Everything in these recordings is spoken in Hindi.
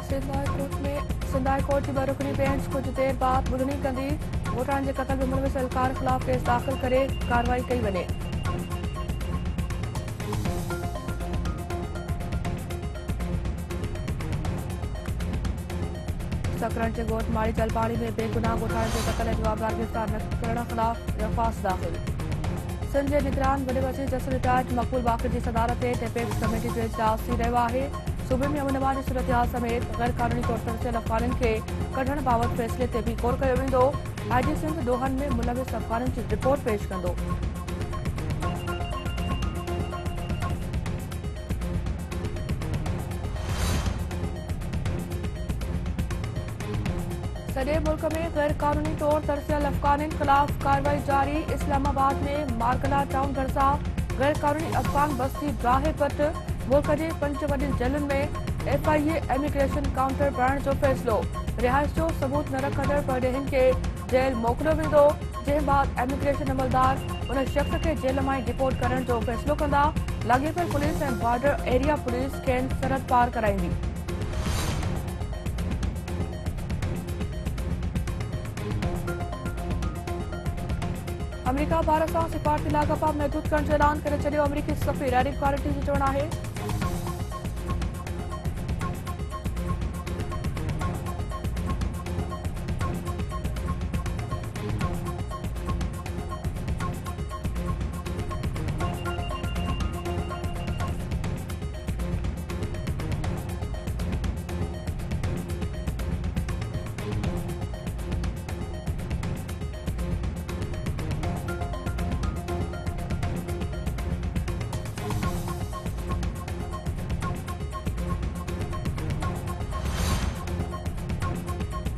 सिंध हाई कोर्ट की बरुकनी बेंच कुछ देर बाद ॿुधणी कंदी। वोटरनि जे क़त्ल में मुलविस एहलकार ख़िलाफ़ केस दाख़िल करे कार्रवाई कई वञे। सकरन जे ॻोठ माड़ी जलपाणी में बेगुनाह ॻोठाणनि जे क़त्ल ऐं जवाबदार गिरफ़्तार न करण ख़िलाफ़ दरख़्वास्त दाख़िल। सिंध जे निगरान वॾे वज़ीर जस्टिस रिटायर्ड मक़बूल बाक़र जी सदारत ते टेपेक्स कमेटी जो इजलास थी रहियो आहे। सूबे में अमन-अमान जी सूरतहाल समेत गैर क़ानूनी तौर तरसियल अफ़गाननि खे कढण बाबति फ़ैसिले ते भी ग़ौर कयो वेंदो। आईजी सिंध ॾोहनि में मुलविस अफ़गाननि जी रिपोर्ट पेश कंदो। सॼे मुल्क में गैर क़ानूनी तौर तरसियल अफ़गाननि ख़िलाफ़ कार्रवाई जारी। इस्लामाबाद में मारकला टाउन भरिसां गैर क़ानूनी अफ़गान बस्ती ड्राहे-पट। मुल्क जे 5 वॾियुनि जेलुनि में FIA इमिग्रेशन काउंटर बणाइण जो फ़ैसिलो। रिहाइश जो सबूत न रखंदड़ परॾेहिनि खे जेल मोकिलियो वेंदो, जंहिं बाद इमिग्रेशन अमलदार उन शख़्स खे जेल मां डिपोर्ट करण जो फ़ैसिलो कंदा। लाॻीपल पुलिस ऐं बॉर्डर एरिया पुलिस खेनि सरहद पार कराईंदी। अमेरिका भारत सां सिफ़ारती लाॻापा महदूद करण जो ऐलान करे छॾियो। अमरीकी सफ़ीर एरिक कारटी जो चवणु आहे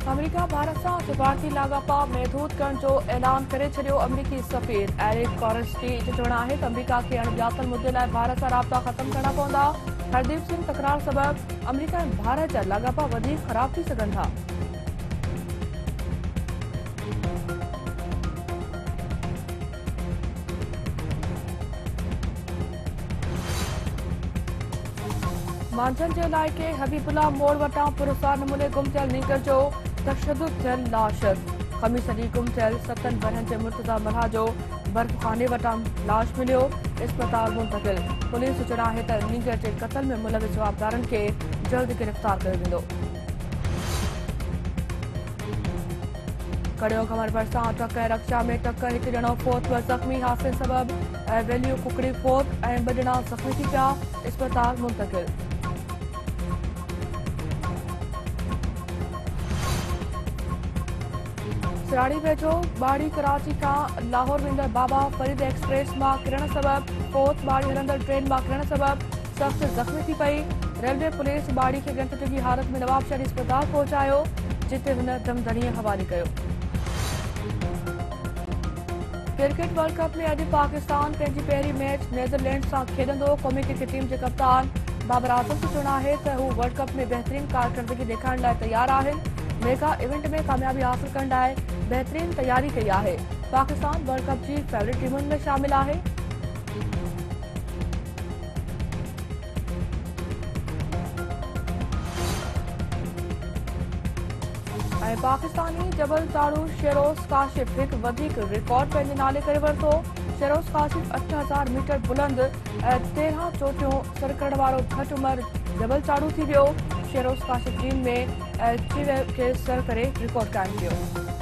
अमेरिका भारत सां सिफ़ारती लाॻापा महदूद करण जो ऐलान करे छॾियो। अमरीकी सफ़ीर एरिक कारटी जो चवणु आहे त अमरीका खे अणॼातल मुद्दे लाइ भारत सां राब्ता ख़त्म करणा पवंदा। हरदीप सिंह तकरार सबबि अमरीका ऐं भारत जा लाॻापा वधीक ख़राब थी सघनि था। मांझंदि जे इलाइक़े हबीबुल्ला मोड़ वटां पुरस्कार नमूने गुम थियल नीकर जो तशद्दुद थियल लाश। ख़मीस ॾींहुं गुम थियल 7 बरहनि जे मुर्तज़ा मल्हा जो बर्फ़खाने वटां लाश मिलियो। इस्पताल मुंतक़िल। पुलिस जो चवणु आहे त नीगर जे क़त्ल में मुलविस जवाबदारनि खे जल्द गिरफ़्तार कयो वेंदो। कड़ियो घमर भरिसां ट्रक ऐं रक्षा में टक्कर, हिकु ॼणो फोत, 2 ज़ख़्मी। हादसे सबबि वेलियूं कुकड़ी फोत ऐं 2 ॼणा ज़ख़्मी थी पिया। इस्पताल मुंतक़िल। सिराड़ी वेझो बाड़ी कराची खां लाहौर वेंदड़ बाबा फरीद एक्सप्रेस मां किरण सबबि फोत, बाड़ी हलंदड़ ट्रेन मां किरण सबबि सख़्त ज़ख़्मी थी पई। रेलवे पुलिस बाड़ी खे ॻंढ डिघी हालत में नवाबशहर इस्पताल पहुचायो, जिते हुन दमदड़ीअ हवाले कयो। क्रिकेट वर्ल्ड कप में अॼु पाकिस्तान पंहिंजी पहिरीं मैच नीदरलैंड सां खेॾंदो। क़ौमी क्रिकेट टीम जे कप्तान बाबर आज़म जो चवणु आहे त हू वर्ल्ड कप में बहितरीन कारकर्दगी ॾेखारण लाइ तयार आहिनि। मेगा इवेंट में कामयाबी हासिल करण लाइ बहितरीन तयारी कई आहे। पाकिस्तान वर्ल्ड कप जी फेवरेट टीमुनि में शामिल आहे। ऐं पाकिस्तानी जबल ताड़ू शेरोज़ काशिफ हिकु वधीक रिकॉर्ड पंहिंजे नाले करे वरितो। शेरोज़ काशिफ 8000 मीटर बुलंद ऐं 13 चोटियूं सर करण वारो घटि उमिरि जबल ताड़ू थी वियो। शेरोज़ काशिफ चीन में चिवे खे सर करे रिकॉर्ड क़ाइमु कयो।